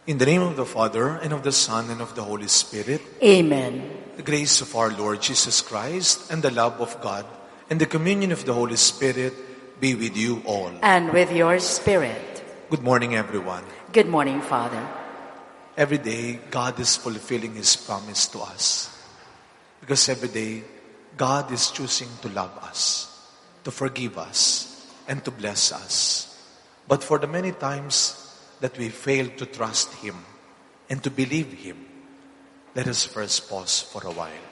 In the name of the Father, and of the Son, and of the Holy Spirit. Amen. The grace of our Lord Jesus Christ, and the love of God, and the communion of the Holy Spirit be with you all. And with your spirit. Good morning, everyone. Good morning, Father. Every day, God is fulfilling His promise to us. Because every day, God is choosing to love us, to forgive us, and to bless us. But for the many times that we fail to trust Him and to believe Him, let us first pause for a while.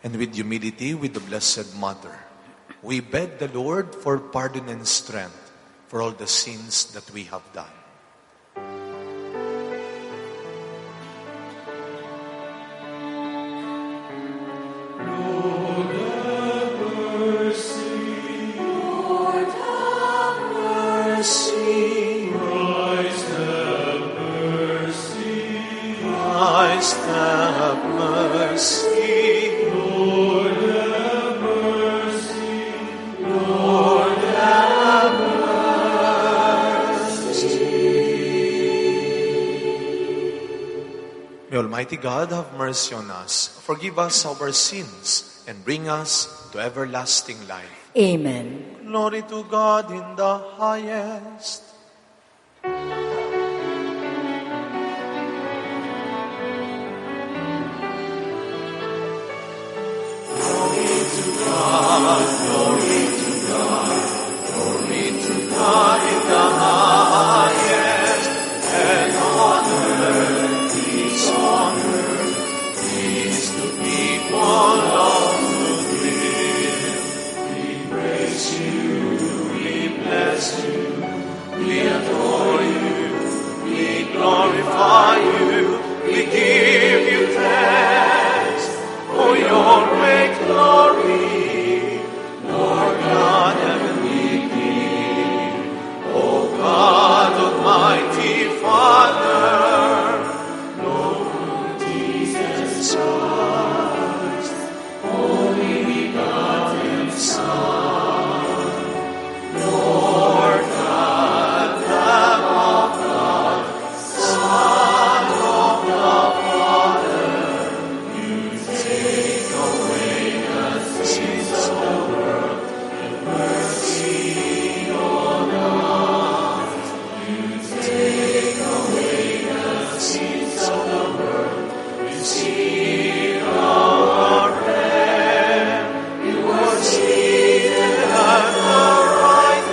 And with humility, with the Blessed Mother, we beg the Lord for pardon and strength for all the sins that we have done. Almighty God, have mercy on us, forgive us our sins, and bring us to everlasting life. Amen. Glory to God in the highest. Glory to God, glory to God, glory to God in the highest, and on earth peace on earth, peace to people of good will. We praise you, we bless you, we adore you, we glorify you, we give you thanks for your great glory, Lord God, heavenly King, O God, Almighty Father, Lord Jesus Christ, only begotten Son, Lord God, Lamb of God, Son of the Father, you take away the sins of the world, have mercy on us. You take away the sins of the world, receive our prayer. You are seated at the right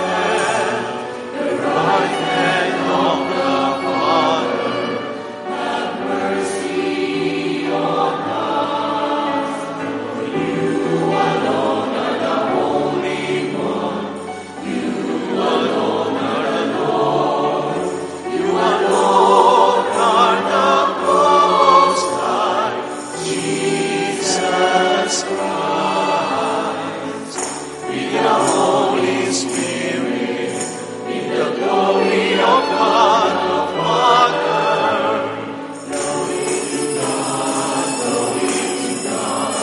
hand of the Father. Have mercy on us. For you alone are the Holy One. You alone are the Lord. You alone are the Most High, Jesus Christ. With the Holy Spirit, in the glory of God the Father. Glory to God, glory to God,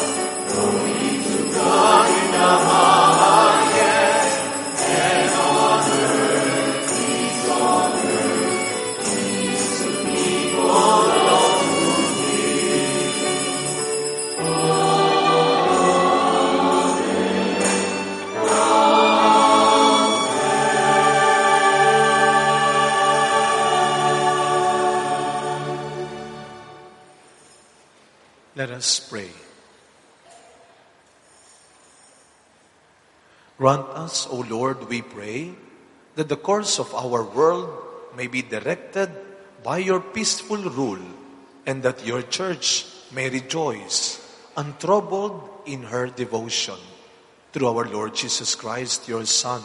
glory to God in the highest, and on earth, peace to people of good Let us pray. Grant us, O Lord, we pray, that the course of our world may be directed by your peaceful rule, and that your church may rejoice, untroubled in her devotion. Through our Lord Jesus Christ, your Son,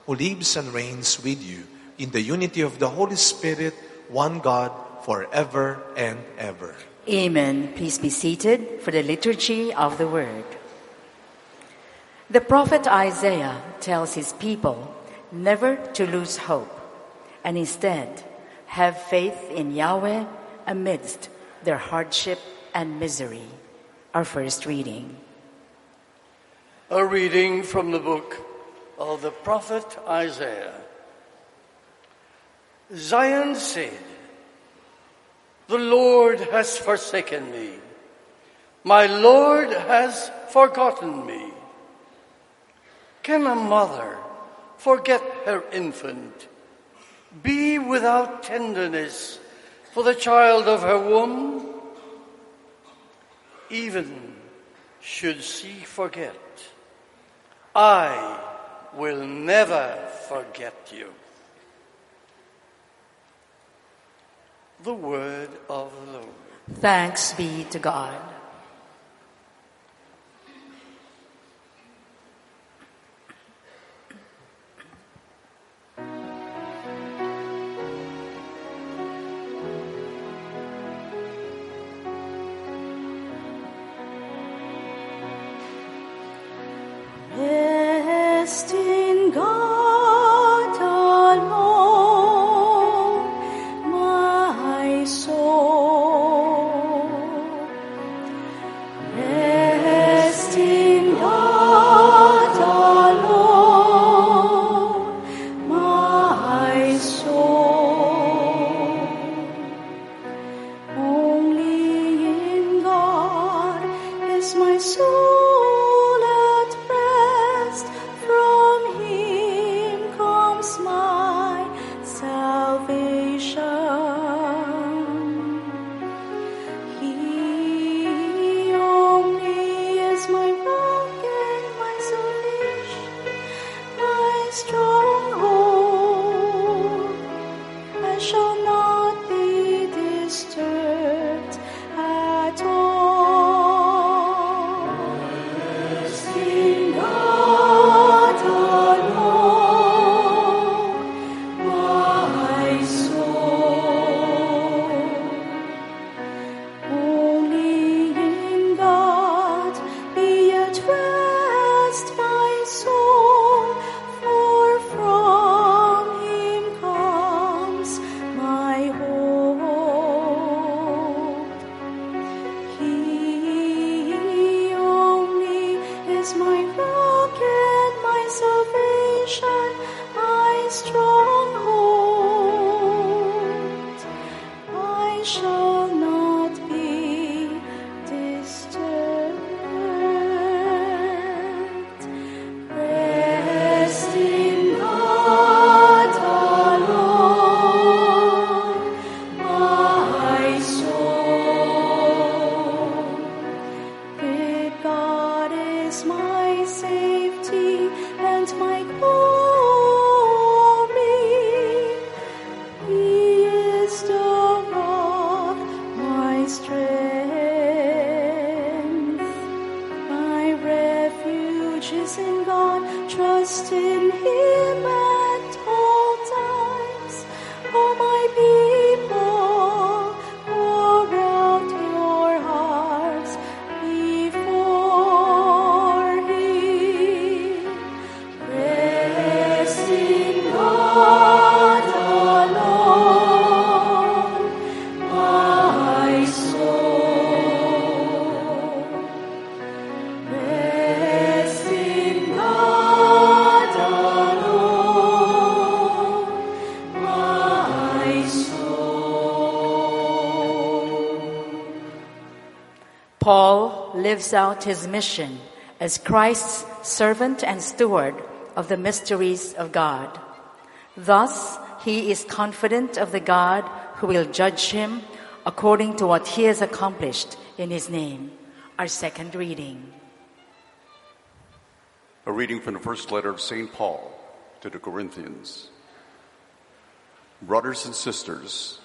who lives and reigns with you in the unity of the Holy Spirit, one God, forever and ever. Amen. Please be seated for the liturgy of the Word. The prophet Isaiah tells his people never to lose hope, and instead have faith in Yahweh amidst their hardship and misery. Our first reading. A reading from the book of the prophet Isaiah. Zion said, The Lord has forsaken me. My Lord has forgotten me. Can a mother forget her infant, be without tenderness for the child of her womb? Even should she forget, I will never forget you. The word of the Lord. Thanks be to God. Rest in God alone, my soul. Rest in God alone, my soul. Only in God is my soul. Paul lives out his mission as Christ's servant and steward of the mysteries of God. Thus, he is confident of the God who will judge him according to what he has accomplished in his name. Our second reading. A reading from the first letter of St. Paul to the Corinthians. Brothers and sisters,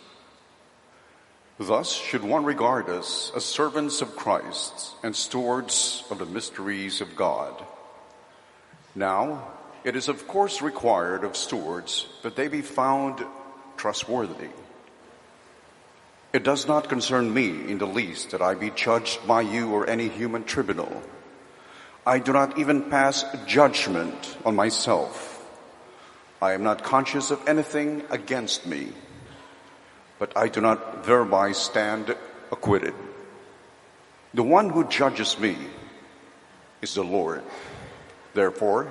thus should one regard us as servants of Christ and stewards of the mysteries of God. Now, it is of course required of stewards that they be found trustworthy. It does not concern me in the least that I be judged by you or any human tribunal. I do not even pass judgment on myself. I am not conscious of anything against me, but I do not thereby stand acquitted. The one who judges me is the Lord. Therefore,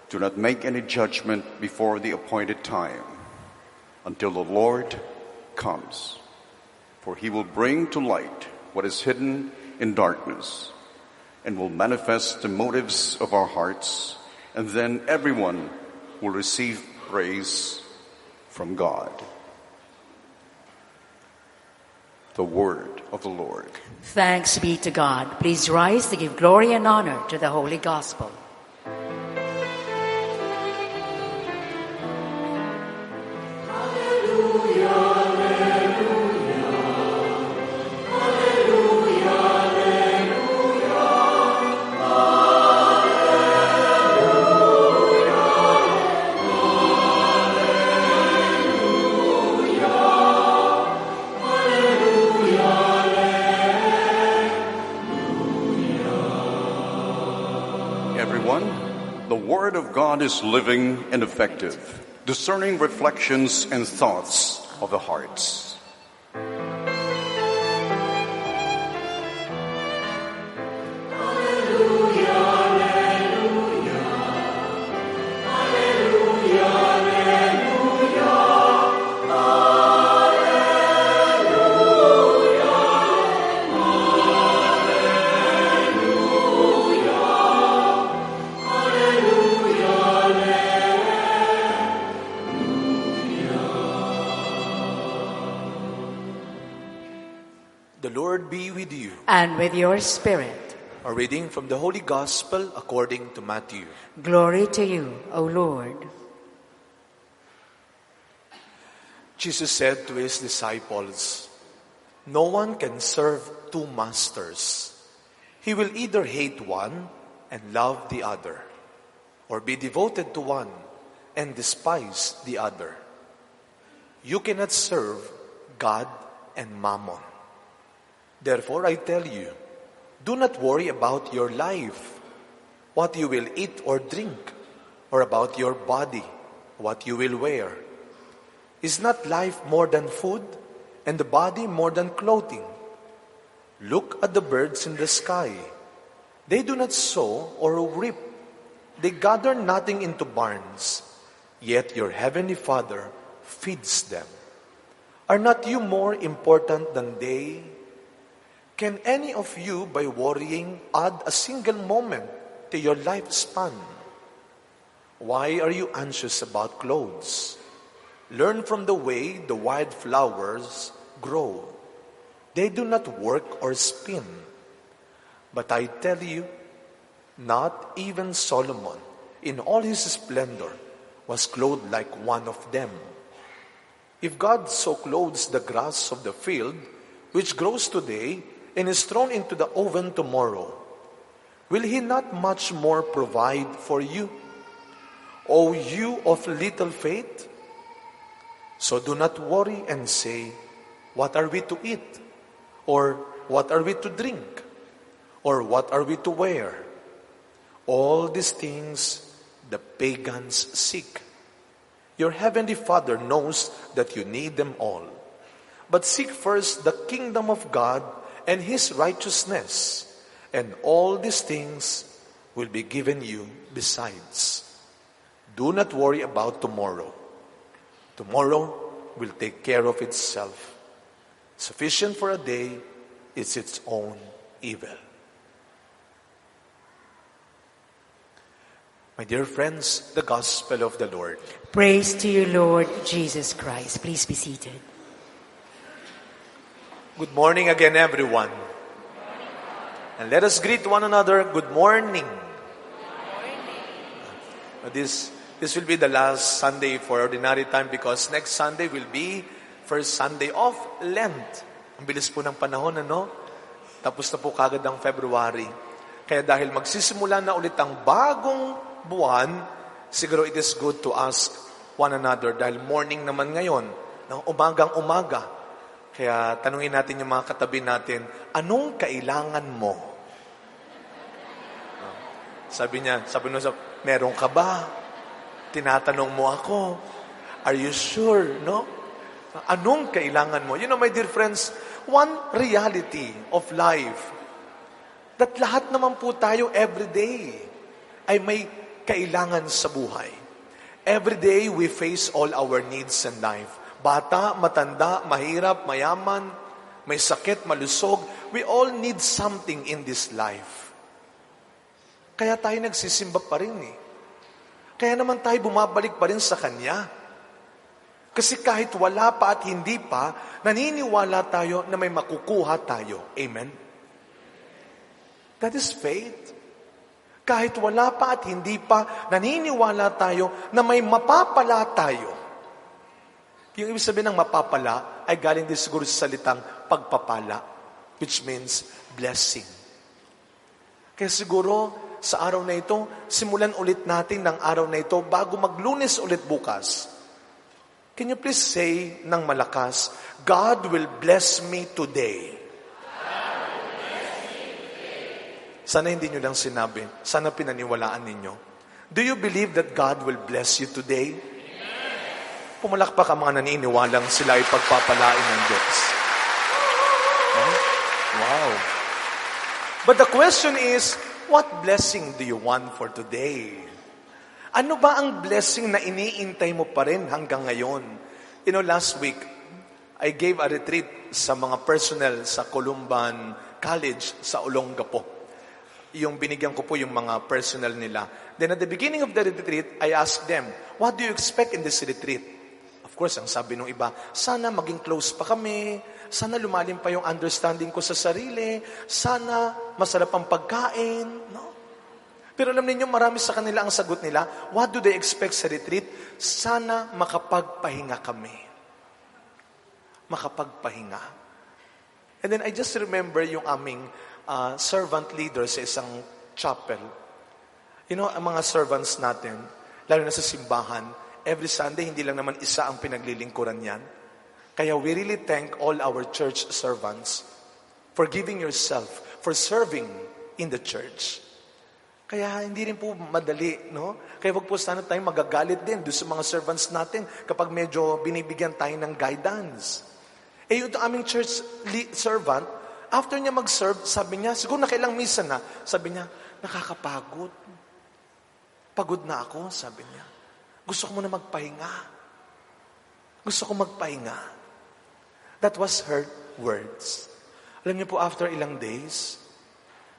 do not make any judgment before the appointed time, until the Lord comes. For he will bring to light what is hidden in darkness and will manifest the motives of our hearts, and then everyone will receive praise from God. The word of the Lord. Thanks be to God. Please rise to give glory and honor to the Holy Gospel. The Word of God is living and effective, discerning reflections and thoughts of the hearts. The Lord be with you. And with your spirit. A reading from the Holy Gospel according to Matthew. Glory to you, O Lord. Jesus said to his disciples, "No one can serve two masters. He will either hate one and love the other, or be devoted to one and despise the other. You cannot serve God and Mammon. Therefore, I tell you, do not worry about your life, what you will eat or drink, or about your body, what you will wear. Is not life more than food, and the body more than clothing? Look at the birds in the sky. They do not sow or reap. They gather nothing into barns, yet your heavenly Father feeds them. Are not you more important than they? Can any of you, by worrying, add a single moment to your lifespan? Why are you anxious about clothes? Learn from the way the wild flowers grow. They do not work or spin. But I tell you, not even Solomon, in all his splendor, was clothed like one of them. If God so clothes the grass of the field, which grows today and is thrown into the oven tomorrow, will he not much more provide for you, O you of little faith? So do not worry and say, what are we to eat? Or what are we to drink? Or what are we to wear? All these things the pagans seek. Your heavenly Father knows that you need them all. But seek first the kingdom of God and His righteousness, and all these things will be given you besides. Do not worry about tomorrow. Tomorrow will take care of itself. Sufficient for a day is its own evil." My dear friends, the Gospel of the Lord. Praise to you, Lord Jesus Christ. Please be seated. Good morning again, everyone. And let us greet one another, good morning. This will be the last Sunday for ordinary time because next Sunday will be first Sunday of Lent. Ang bilis po ng panahon, ano? Tapos na po kagad ang February. Kaya dahil magsisimula na ulit ang bagong buwan, siguro it is good to ask one another dahil morning naman ngayon, ng umagang-umaga. Kaya tanungin natin yung mga katabi natin, anong kailangan mo? Sabi niya, meron ka ba? Tinatanong mo ako. Are you sure, no? Anong kailangan mo? You know, my dear friends, one reality of life, that lahat naman po tayo everyday ay may kailangan sa buhay. Every day we face all our needs in life. Bata, matanda, mahirap, mayaman, may sakit, malusog. We all need something in this life. Kaya tayo nagsisimba pa rin eh. Kaya naman tayo bumabalik pa rin sa Kanya. Kasi kahit wala pa at hindi pa, naniniwala tayo na may makukuha tayo. Amen? That is faith. Kahit wala pa at hindi pa, naniniwala tayo na may mapapala tayo. Yung ibig sabihin ng mapapala ay galing din siguro sa salitang pagpapala, which means blessing. Kaya siguro sa araw na ito, simulan ulit natin ng araw na ito bago mag-Lunes ulit bukas. Can you please say ng malakas, God will bless me today. Sana hindi nyo lang sinabi. Sana pinaniwalaan ninyo. Do you believe that God will bless you today? Pumalakpak ang mga naniniwalang sila ay pagpapalain ng Diyos. Wow. But the question is, what blessing do you want for today? Ano ba ang blessing na iniintay mo pa rin hanggang ngayon? You know, last week, I gave a retreat sa mga personnel sa Columban College sa Olongapo. Yung binigyan ko po yung mga personnel nila. Then at the beginning of the retreat, I asked them, what do you expect in this retreat? Of course, ang sabi ng iba, sana maging close pa kami, sana lumalim pa yung understanding ko sa sarili, sana masarap ang pagkain, no? Pero alam niyo, marami sa kanila ang sagot nila, what do they expect sa retreat? Sana makapagpahinga kami. Makapagpahinga. And then I just remember yung aming servant leader sa isang chapel. You know, ang mga servants natin, lalo na sa simbahan, every Sunday, hindi lang naman isa ang pinaglilingkuran yan. Kaya we really thank all our church servants for giving yourself, for serving in the church. Kaya hindi rin po madali, no? Kaya wag po sana tayong magagalit din doon sa mga servants natin kapag medyo binibigyan tayo ng guidance. Yung aming church servant, after niya mag-serve, sabi niya, siguro nakailang misa na, sabi niya, nakakapagod. Pagod na ako, sabi niya. Gusto ko muna magpahinga. Gusto ko magpahinga. That was her words. Alam niyo po, after ilang days,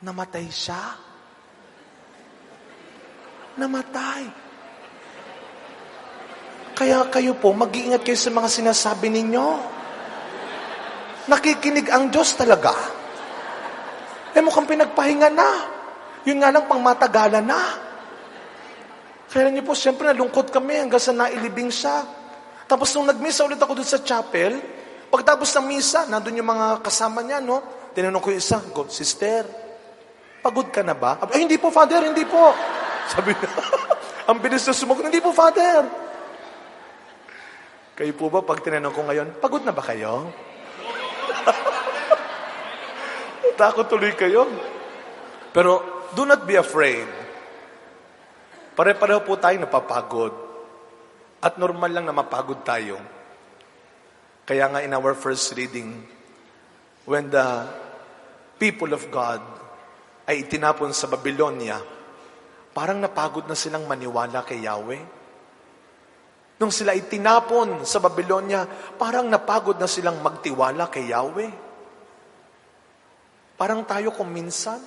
namatay siya. Namatay. Kaya kayo po, mag-iingat kayo sa mga sinasabi ninyo. Nakikinig ang Diyos talaga. Mukhang pinagpahinga na. Yun nga lang, pang matagalan na. Kaya niyo po, siyempre nalungkot kami hanggang sa nailibing siya. Tapos nung nagmisa ulit ako doon sa chapel, pagtapos ng misa, nandun yung mga kasama niya, no? Tinanong ko yung isa, sister, pagod ka na ba? Ay, hindi po, Father, hindi po. Sabi niya, ang bilis na sumagot, hindi po, Father. Kayo po ba, pag tinanong ko ngayon, pagod na ba kayo? Takot tuloy kayo. Pero, do not be afraid. Pare-pareho po tayo napapagod. At normal lang na mapagod tayo. Kaya nga in our first reading, when the people of God ay itinapon sa Babylonia, parang napagod na silang maniwala kay Yahweh. Nung sila itinapon sa Babylonia, parang napagod na silang magtiwala kay Yahweh. Parang tayo kung minsan,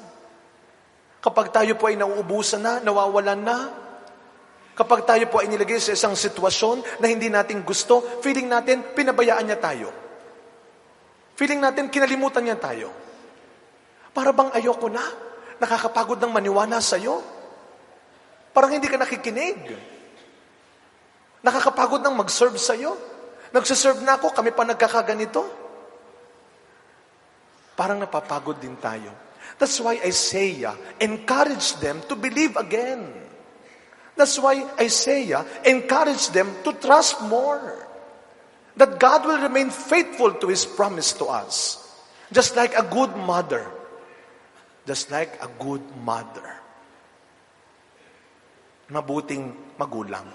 kapag tayo po ay nauubusan na, nawawalan na, kapag tayo po ay nilagay sa isang sitwasyon na hindi natin gusto, feeling natin, pinabayaan niya tayo. Feeling natin, kinalimutan niya tayo. Para bang ayoko na, nakakapagod ng maniwala sa'yo. Parang hindi ka nakikinig. Nakakapagod ng mag-serve sa'yo. Nagsaserve na ako, kami pa nagkakaganito. Parang napapagod din tayo. That's why Isaiah encouraged them to believe again. That's why Isaiah encouraged them to trust more. That God will remain faithful to His promise to us. Just like a good mother. Just like a good mother. Mabuting magulang.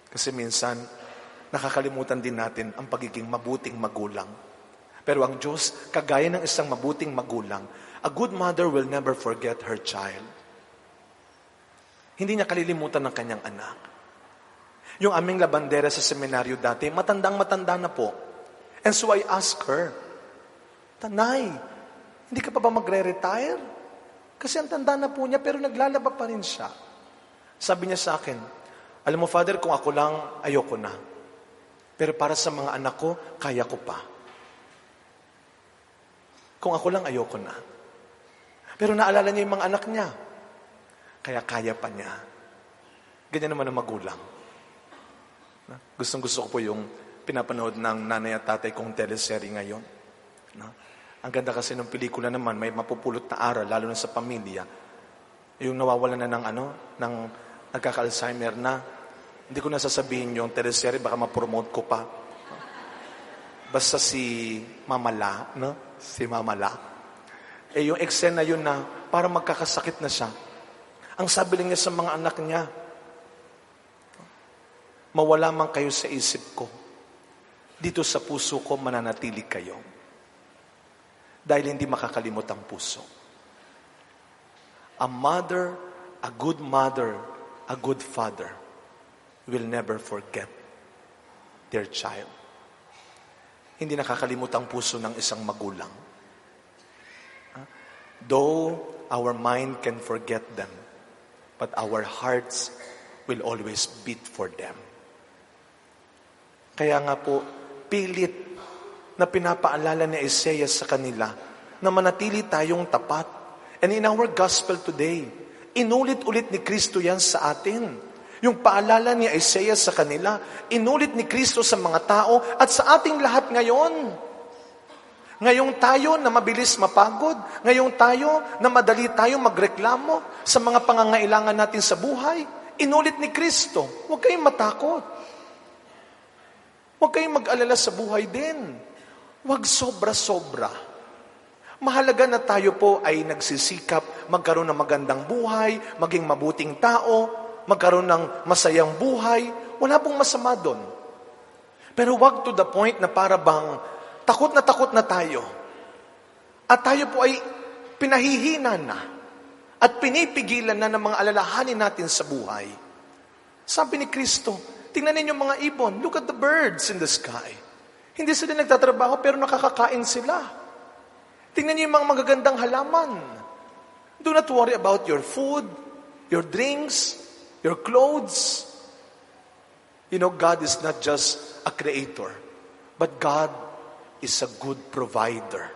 Kasi minsan, nakakalimutan din natin ang pagiging mabuting magulang. Pero ang Diyos, kagaya ng isang mabuting magulang, a good mother will never forget her child. Hindi niya kalilimutan ng kanyang anak. Yung aming labandera sa seminaryo dati, matandang-matanda na po. And so I asked her, Nay, hindi ka pa ba magre-retire? Kasi ang tanda na po niya, pero naglalaba pa rin siya. Sabi niya sa akin, alam mo, Father, kung ako lang, ayoko na. Pero para sa mga anak ko, kaya ko pa. Kung ako lang, ayoko na. Pero naalala niya yung mga anak niya. Kaya pa niya. Ganyan naman ang magulang. Gustong-gusto ko po yung pinapanood ng nanay at tatay kong teleserye ngayon. Ang ganda kasi ng pelikula naman, may mapupulot na aral, lalo na sa pamilya. Yung nawawalan na ng nagkaka-Alzheimer na. Hindi ko na sasabihin yung teleserye, baka ma-promote ko pa. Basta si Mamala, no? Si Mamala. Yung eksena yun na parang magkakasakit na siya. Ang sabi lang niya sa mga anak niya, mawala man kayo sa isip ko, dito sa puso ko mananatili kayo. Dahil hindi makakalimot ang puso. A mother, a good mother, a good father will never forget their child. Hindi nakakalimot ang puso ng isang magulang. Though our mind can forget them, but our hearts will always beat for them. Kaya nga po, pilit na pinapaalala ni Isaiah sa kanila na manatili tayong tapat. And in our gospel today, inulit-ulit ni Kristo yan sa atin. Yung paalala ni Isaiah sa kanila, inulit ni Kristo sa mga tao at sa ating lahat ngayon. Ngayong tayo na mabilis mapagod, ngayong tayo na madali tayo magreklamo sa mga pangangailangan natin sa buhay, inulit ni Kristo, huwag kayong matakot. Huwag kayong mag-alala sa buhay din. Huwag sobra-sobra. Mahalaga na tayo po ay nagsisikap magkaroon ng magandang buhay, maging mabuting tao, magkaroon ng masayang buhay. Wala pong masama doon. Pero wag to the point na para bang takot na tayo. At tayo po ay pinahihina na at pinipigilan na ng mga alalahanin natin sa buhay. Sabi ni Kristo, tingnan ninyo mga ibon, look at the birds in the sky. Hindi sila nagtatrabaho pero nakakakain sila. Tingnan niyo yung mga magagandang halaman. Do not worry about your food, your drinks, your clothes. You know, God is not just a creator, but God is a good provider.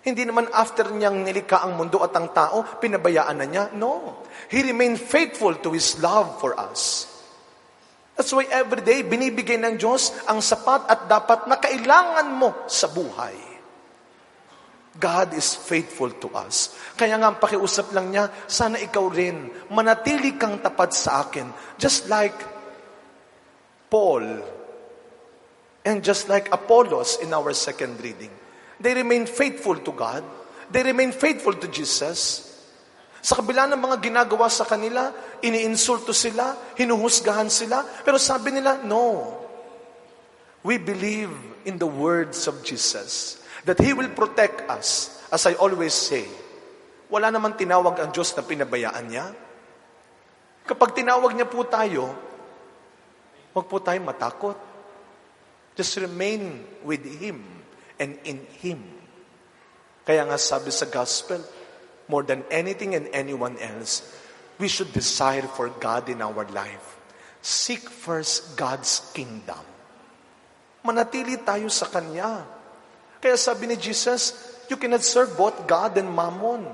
Hindi naman after niyang nilikha ang mundo at ang tao, pinabayaan na niya. No. He remained faithful to His love for us. That's why every day, binibigay ng Diyos ang sapat at dapat na kailangan mo sa buhay. God is faithful to us. Kaya nga, ang pakiusap lang niya, sana ikaw rin, manatili kang tapat sa akin. Just like Paul and just like Apollos in our second reading. They remain faithful to God. They remain faithful to Jesus. Sa kabila ng mga ginagawa sa kanila, iniinsulto sila, hinuhusgahan sila, pero sabi nila, no. We believe in the words of Jesus, that He will protect us. As I always say, wala naman tinawag ang Diyos na pinabayaan niya. Kapag tinawag niya po tayo, huwag po tayong matakot. Just remain with Him and in Him. Kaya nga sabi sa gospel, more than anything and anyone else, we should desire for God in our life. Seek first God's kingdom. Manatili tayo sa Kanya. Kaya sabi ni Jesus, you cannot serve both God and Mammon.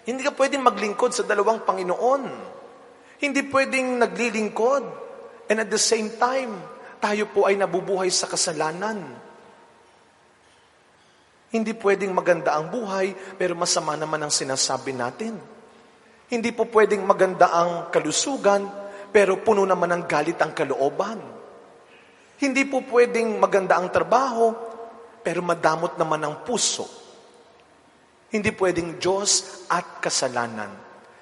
Hindi ka pwedeng maglingkod sa dalawang Panginoon. Hindi pwedeng naglilingkod. And at the same time, tayo po ay nabubuhay sa kasalanan. Hindi pwedeng maganda ang buhay, pero masama naman ang sinasabi natin. Hindi po pwedeng maganda ang kalusugan, pero puno naman ng galit ang kalooban. Hindi po pwedeng maganda ang trabaho, pero madamot naman ang puso. Hindi pwedeng Diyos at kasalanan.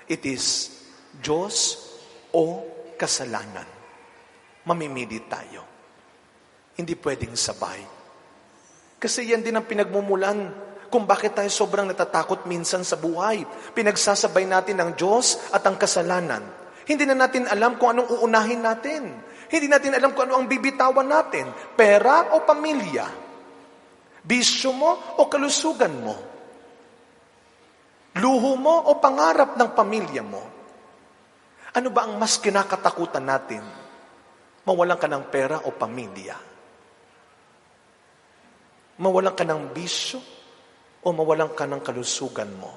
It is Diyos o kasalanan. Mamimili tayo. Hindi pwedeng sabay. Kasi yan din ang pinagmumulan kung bakit tayo sobrang natatakot minsan sa buhay. Pinagsasabay natin ang Diyos at ang kasalanan. Hindi na natin alam kung anong uunahin natin. Hindi natin alam kung ano ang bibitawan natin. Pera o pamilya. Bisyo mo o kalusugan mo? Luho mo o pangarap ng pamilya mo? Ano ba ang mas kinakatakutan natin? Mawalan ka ng pera o pamilya? Mawalan ka ng bisyo o mawalan ka ng kalusugan mo?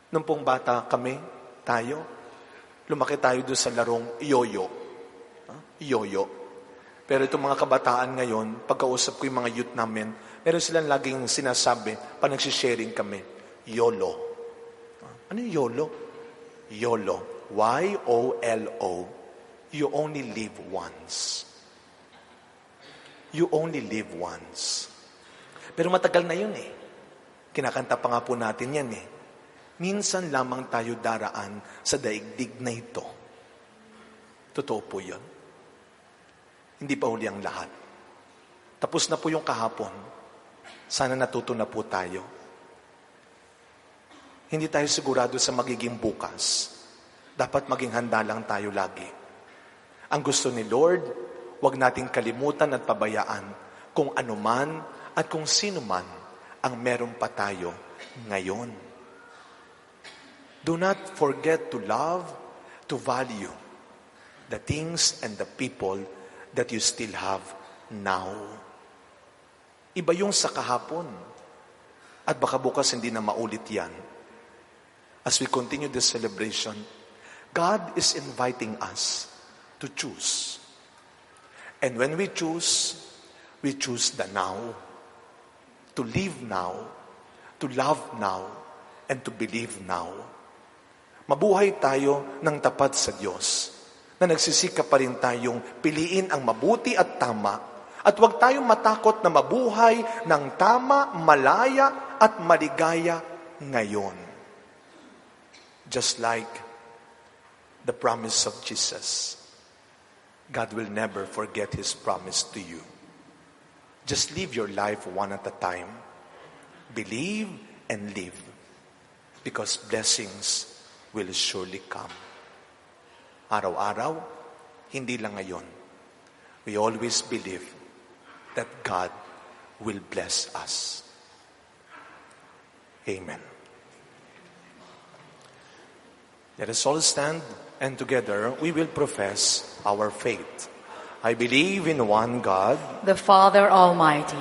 Nung pong bata kami, lumaki tayo doon sa larong yoyo. Yoyo. Pero itong mga kabataan ngayon, pagkausap ko yung mga youth namin, meron silang laging sinasabi, pag nagsisharing kami, YOLO. Ano yung YOLO? YOLO. Y-O-L-O. You only live once. You only live once. Pero matagal na yun eh. Kinakanta pa nga po natin yan eh. Minsan lamang tayo daraan sa daigdig na ito. Totoo po yun. Hindi pa huli ang lahat. Tapos na po yung kahapon. Sana natuto na po tayo. Hindi tayo sigurado sa magiging bukas. Dapat maging handa lang tayo lagi. Ang gusto ni Lord, huwag nating kalimutan at pabayaan kung ano man at kung sino man ang meron pa tayo ngayon. Do not forget to love, to value the things and the people that you still have now. Iba yung sa kahapon. At baka bukas hindi na maulit yan. As we continue this celebration, God is inviting us to choose. And when we choose the now. To live now, to love now, and to believe now. Mabuhay tayo ng tapat sa Diyos, na nagsisika pa rin tayong piliin ang mabuti at tama, at huwag tayong matakot na mabuhay ng tama, malaya, at maligaya ngayon. Just like the promise of Jesus, God will never forget His promise to you. Just live your life one at a time. Believe and live, because blessings will surely come. Araw-araw, hindi lang ngayon. We always believe that God will bless us. Amen. Let us all stand, and together we will profess our faith. I believe in one God, the Father Almighty,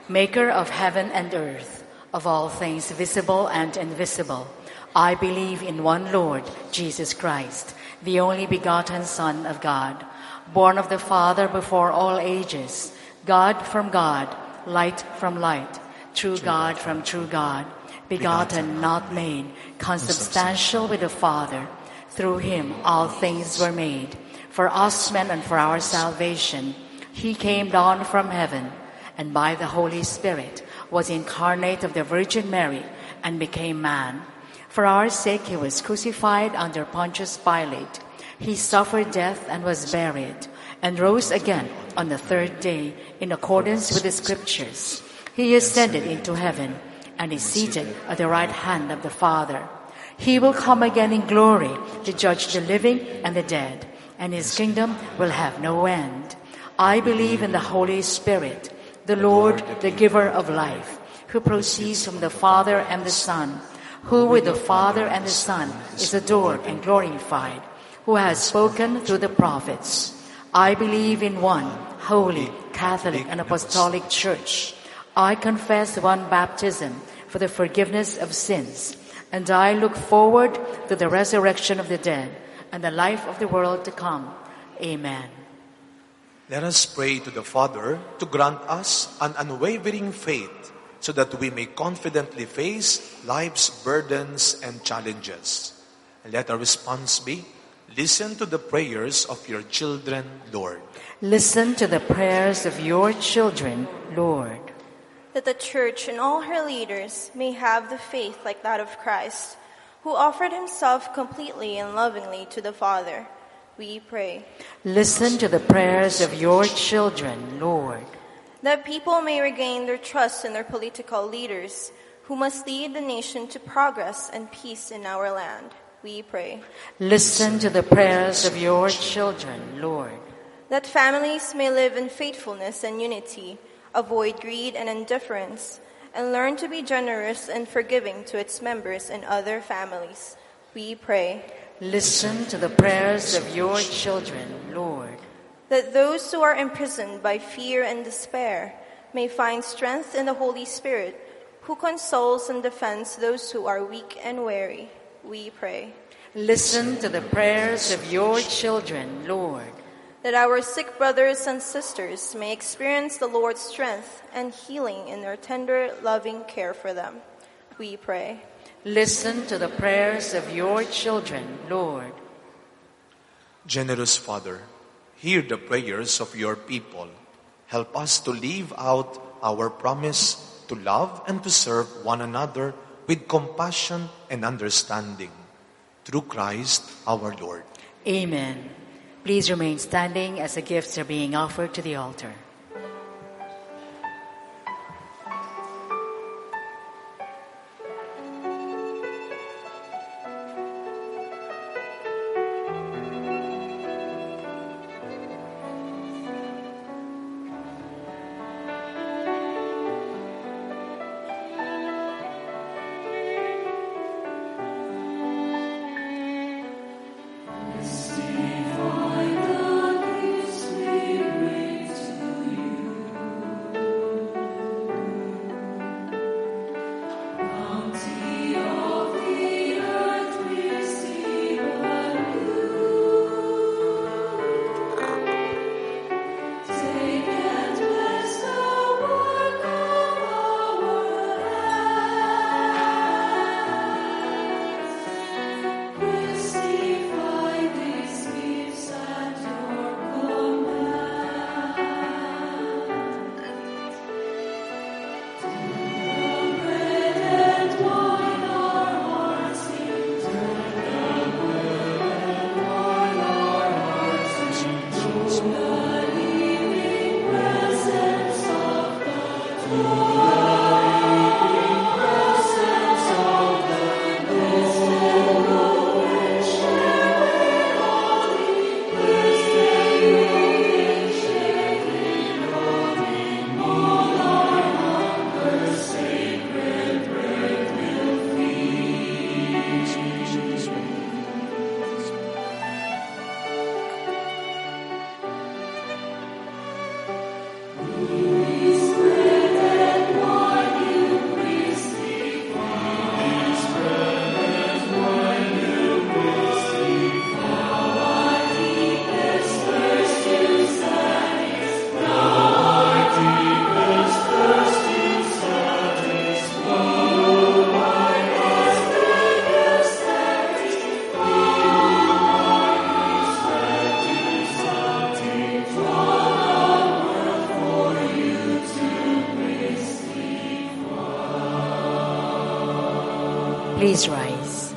maker of heaven and earth, of all things visible and invisible. I believe in one Lord, Jesus Christ, the only begotten Son of God, born of the Father before all ages, God from God, light from light, true God from true God, begotten, not made, consubstantial with the Father. Through Him all things were made. For us men and for our salvation, He came down from heaven, and by the Holy Spirit was incarnate of the Virgin Mary and became man. For our sake He was crucified under Pontius Pilate. He suffered death and was buried, and rose again on the third day in accordance with the Scriptures. He ascended into heaven and is seated at the right hand of the Father. He will come again in glory to judge the living and the dead, and His kingdom will have no end. I believe in the Holy Spirit, the Lord, the giver of life, who proceeds from the Father and the Son, who with the Father and the Son is adored and glorified, who has spoken through the prophets. I believe in one holy, Catholic, and Apostolic Church. I confess one baptism for the forgiveness of sins, and I look forward to the resurrection of the dead and the life of the world to come. Amen. Let us pray to the Father to grant us an unwavering faith so that we may confidently face life's burdens and challenges. And let our response be, listen to the prayers of your children, Lord. Listen to the prayers of your children, Lord. That the Church and all her leaders may have the faith like that of Christ, who offered Himself completely and lovingly to the Father. We pray. Listen to the prayers of your children, Lord. That people may regain their trust in their political leaders, who must lead the nation to progress and peace in our land. We pray. Listen to the prayers of your children, Lord. That families may live in faithfulness and unity, avoid greed and indifference, and learn to be generous and forgiving to its members and other families. We pray Listen to the prayers of your children, Lord. that those who are imprisoned by fear and despair may find strength in the Holy Spirit, who consoles and defends those who are weak and weary. We pray Listen to the prayers of your children, Lord. that our sick brothers and sisters may experience the Lord's strength and healing in their tender, loving care for them. We pray Listen to the prayers of your children, Lord. Generous Father, hear the prayers of your people. Help us to live out our promise to love and to serve one another with compassion and understanding. Through Christ our Lord. Amen. Please remain standing as the gifts are being offered to the altar. Please rise.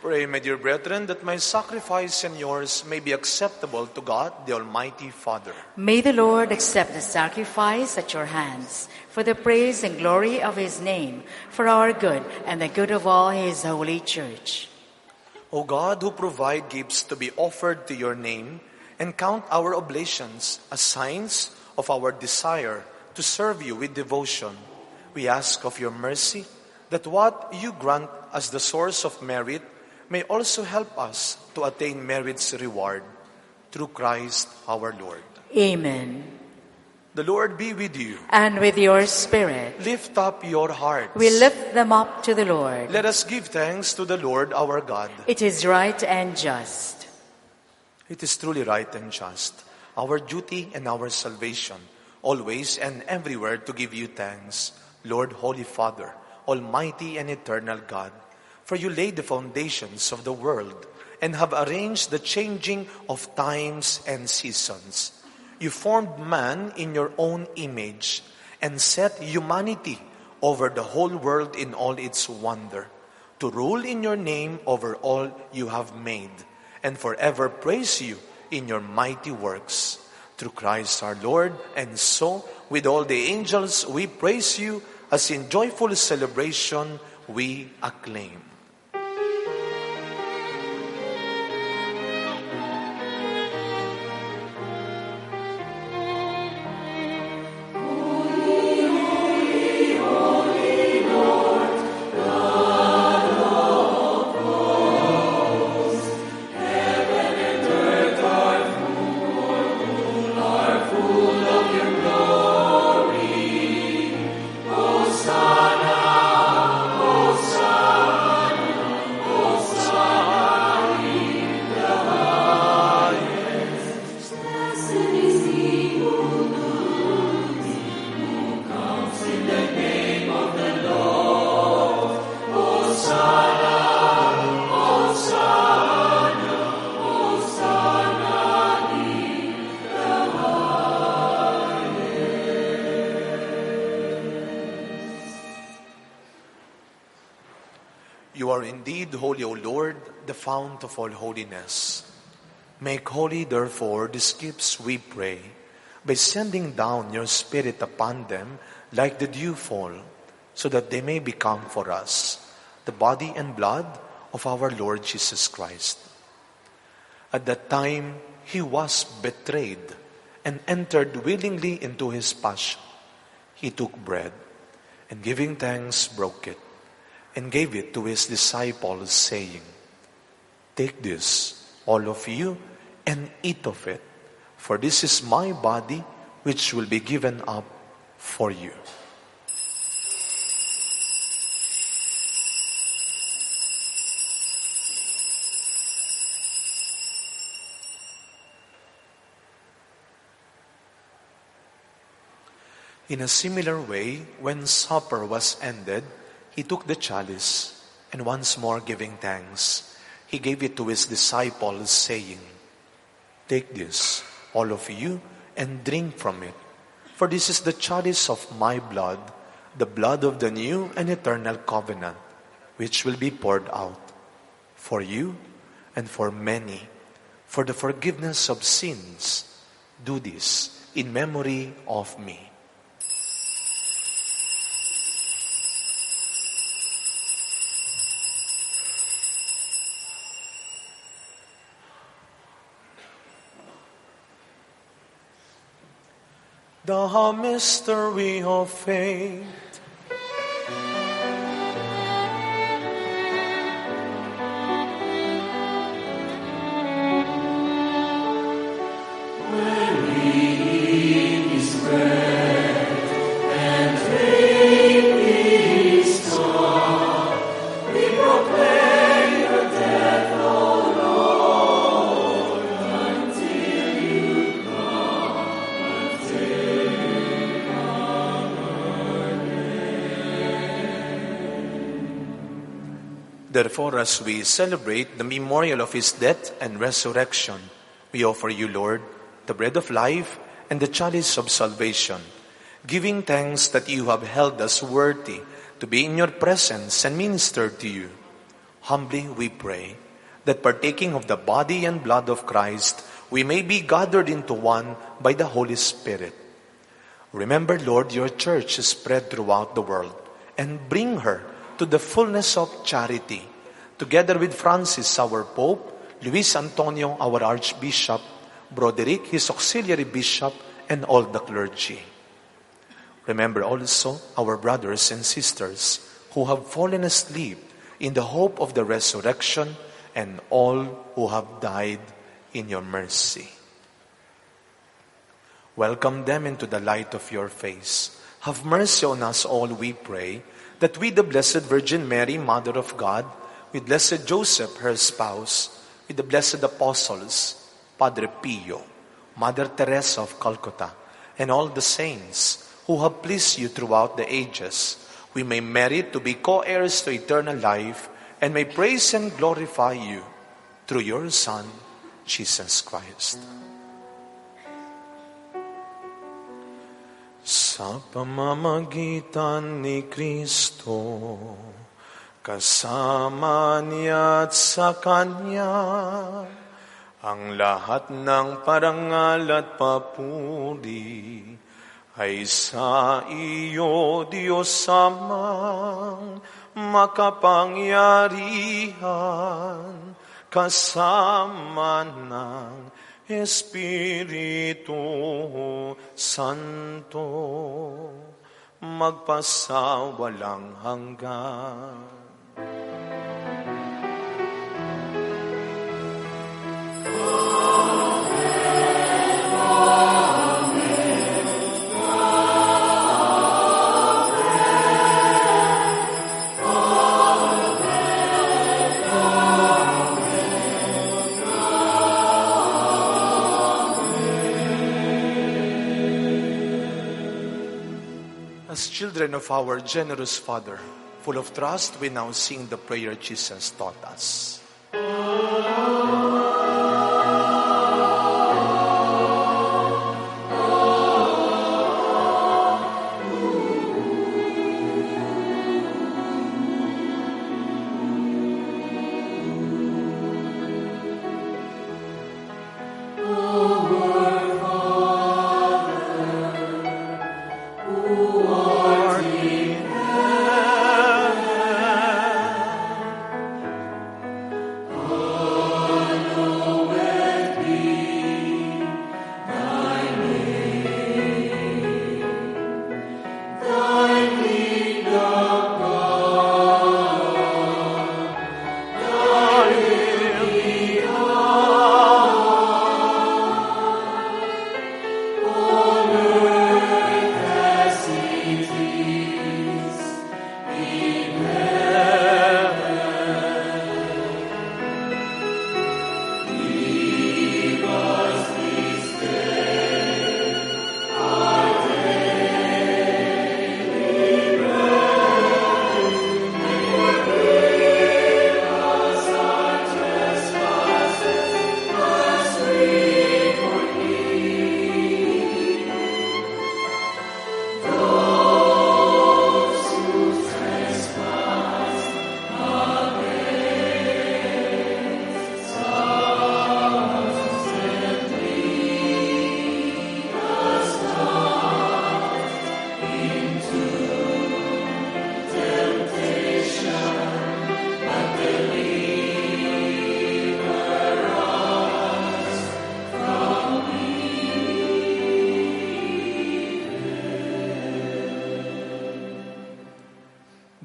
Pray, my dear brethren, that my sacrifice and yours may be acceptable to God, the Almighty Father. May the Lord accept the sacrifice at your hands for the praise and glory of his name, for our good and the good of all his holy church. O God, who provide gifts to be offered to your name, and count our oblations as signs of our desire to serve you with devotion, we ask of your mercy that what you grant as the source of merit may also help us to attain merit's reward. Through Christ our Lord. Amen. The Lord be with you. And with your spirit. Lift up your hearts. We lift them up to the Lord. Let us give thanks to the Lord our God. It is right and just. It is truly right and just, our duty and our salvation, always and everywhere to give you thanks, Lord, Holy Father, Almighty and eternal God. For you laid the foundations of the world and have arranged the changing of times and seasons. You formed man in your own image and set humanity over the whole world in all its wonder, to rule in your name over all you have made, and forever praise you in your mighty works. Through Christ our Lord, and so with all the angels we praise you, as in joyful celebration we acclaim. You are indeed holy, O Lord, the fount of all holiness. Make holy, therefore, these gifts, we pray, by sending down your Spirit upon them like the dewfall, so that they may become for us the body and blood of our Lord Jesus Christ. At that time, he was betrayed and entered willingly into his passion. He took bread and giving thanks, broke it and gave it to his disciples, saying, "Take this, all of you, and eat of it, for this is my body, which will be given up for you." In a similar way, when supper was ended, he took the chalice, and once more giving thanks, he gave it to his disciples, saying, "Take this, all of you, and drink from it. For this is the chalice of my blood, the blood of the new and eternal covenant, which will be poured out for you and for many, for the forgiveness of sins. Do this in memory of me." The mystery of faith. Therefore, as we celebrate the memorial of his death and resurrection, we offer you, Lord, the bread of life and the chalice of salvation, giving thanks that you have held us worthy to be in your presence and minister to you. Humbly we pray that partaking of the body and blood of Christ, we may be gathered into one by the Holy Spirit. Remember, Lord, your church is spread throughout the world, and bring her to the fullness of charity, together with Francis, our Pope, Luis Antonio, our Archbishop, Broderick, his auxiliary bishop, and all the clergy. Remember also our brothers and sisters who have fallen asleep in the hope of the resurrection, and all who have died in your mercy. Welcome them into the light of your face. Have mercy on us all, we pray, that we, the Blessed Virgin Mary, Mother of God, with Blessed Joseph, her spouse, with the blessed apostles, Padre Pio, Mother Teresa of Calcutta, and all the saints who have pleased you throughout the ages, we may merit to be co-heirs to eternal life, and may praise and glorify you through your Son, Jesus Christ. Sa pamamagitan ni Kristo, kasama niya at sa Kanya, ang lahat ng parangal at papuri ay sa iyo, Diyos Amang makapangyarihan, kasama ng Espiritu Santo, magpasawalang hanggan. As children of our generous Father, full of trust, we now sing the prayer Jesus taught us.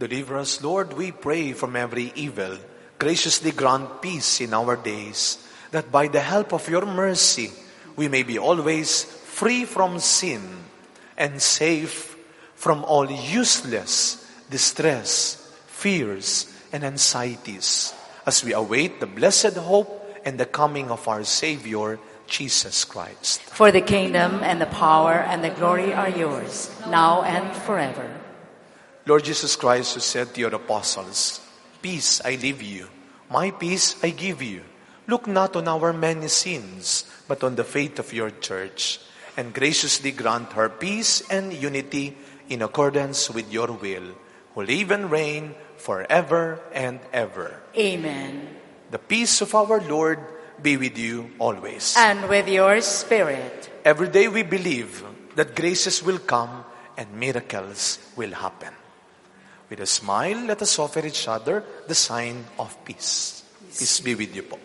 Deliver us, Lord, we pray, from every evil. Graciously grant peace in our days, that by the help of your mercy, we may be always free from sin and safe from all useless distress, fears, and anxieties, as we await the blessed hope and the coming of our Savior, Jesus Christ. For the kingdom and the power and the glory are yours, now and forever. Lord Jesus Christ, who said to your apostles, "Peace I leave you, my peace I give you. Look not on our many sins, but on the faith of your church, and graciously grant her peace and unity in accordance with your will, who live and reign forever and ever." Amen. The peace of our Lord be with you always. And with your spirit. Every day we believe that graces will come and miracles will happen. With a smile, let us offer each other the sign of peace. Peace be with you po.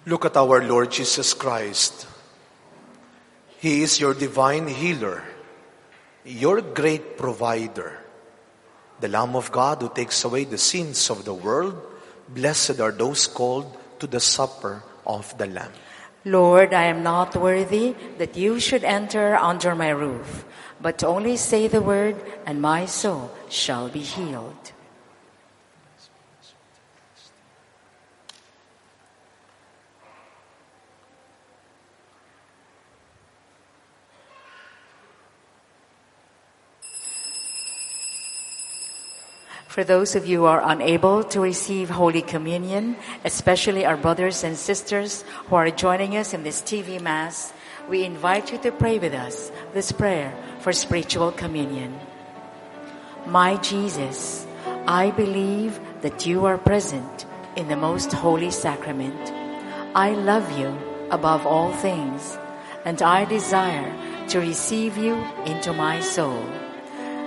Look at our Lord Jesus Christ. He is your divine healer, your great provider, the Lamb of God who takes away the sins of the world. Blessed are those called to the supper of the Lamb. Lord, I am not worthy that you should enter under my roof, but only say the word, and my soul shall be healed. For those of you who are unable to receive Holy Communion, especially our brothers and sisters who are joining us in this TV Mass, we invite you to pray with us this prayer for spiritual communion. My Jesus, I believe that you are present in the most holy sacrament. I love you above all things, and I desire to receive you into my soul.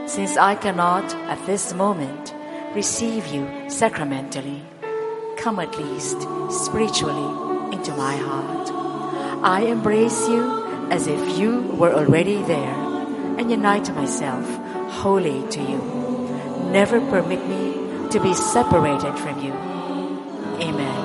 Since I cannot at this moment receive you sacramentally, come at least spiritually into my heart. I embrace you as if you were already there and unite myself wholly to you. Never permit me to be separated from you. Amen.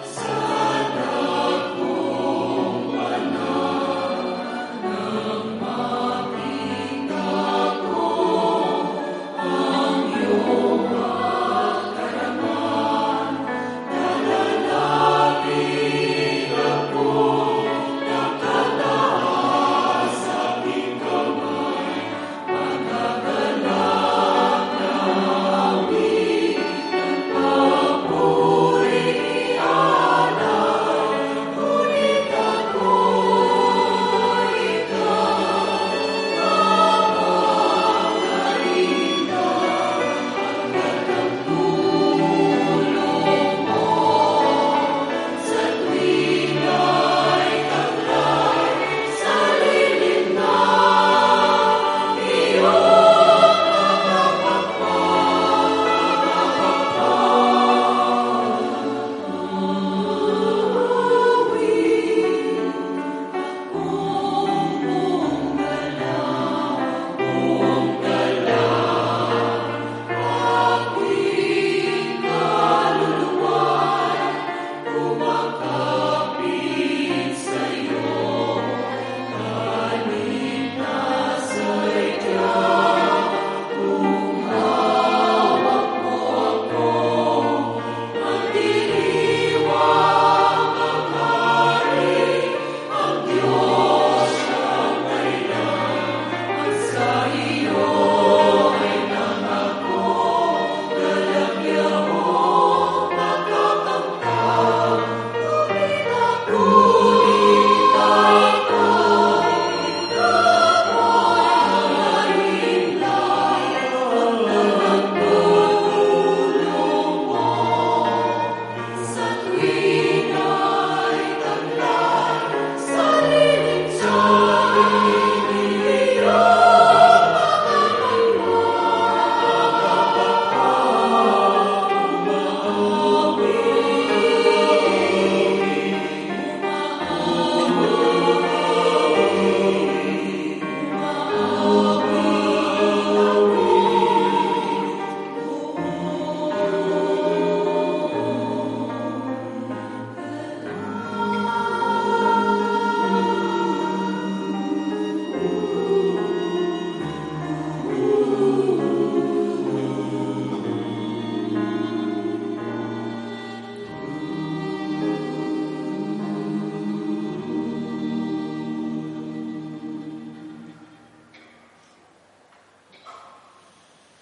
Son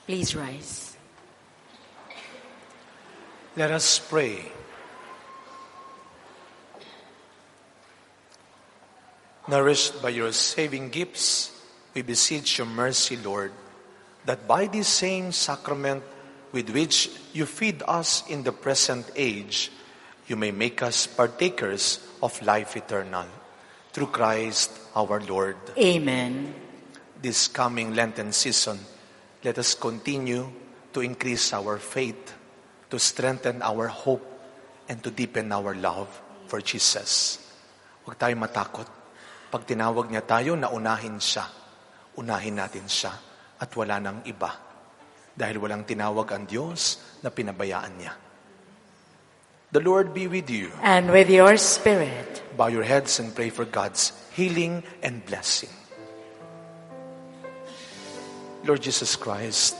Please rise. Let us pray. Nourished by your saving gifts, we beseech your mercy, Lord, that by this same sacrament with which you feed us in the present age, you may make us partakers of life eternal. Through Christ our Lord. Amen. This coming Lenten season, let us continue to increase our faith, to strengthen our hope, and to deepen our love for Jesus. Huwag tayong matakot. Pag tinawag niya tayo na unahin siya, unahin natin siya at wala nang iba. Dahil walang tinawag ang Diyos na pinabayaan niya. The Lord be with you. And with your spirit. Bow your heads and pray for God's healing and blessing. Lord Jesus Christ,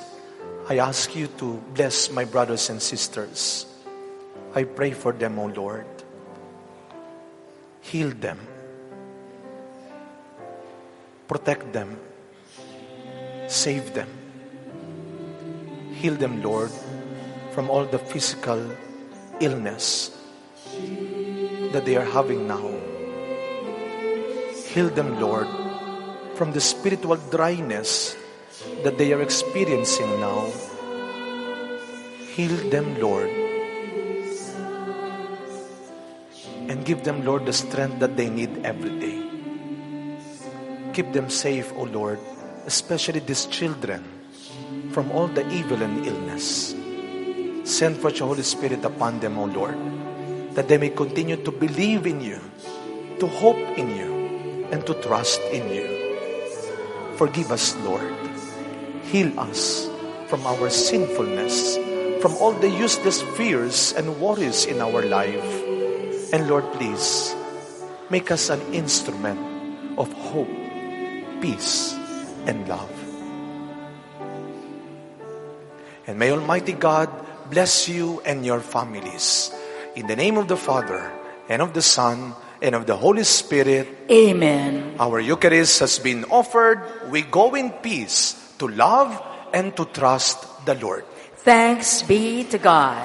I ask you to bless my brothers and sisters. I pray for them, O Lord. Heal them. Protect them. Save them. Heal them, Lord, from all the physical illness that they are having now. Heal them, Lord, from the spiritual dryness that they are experiencing now. Heal them, Lord, and give them, Lord, the strength that they need every day. Keep them safe, O Lord, especially these children, from all the evil and illness. Send forth your Holy Spirit upon them, O Lord, that they may continue to believe in you, to hope in you, and to trust in you. Forgive us, Lord. Heal us from our sinfulness, from all the useless fears and worries in our life. And Lord, please, make us an instrument of hope, peace, and love. And may Almighty God bless you and your families. In the name of the Father, and of the Son, and of the Holy Spirit. Amen. Our Eucharist has been offered. We go in peace to love and to trust the Lord. Thanks be to God.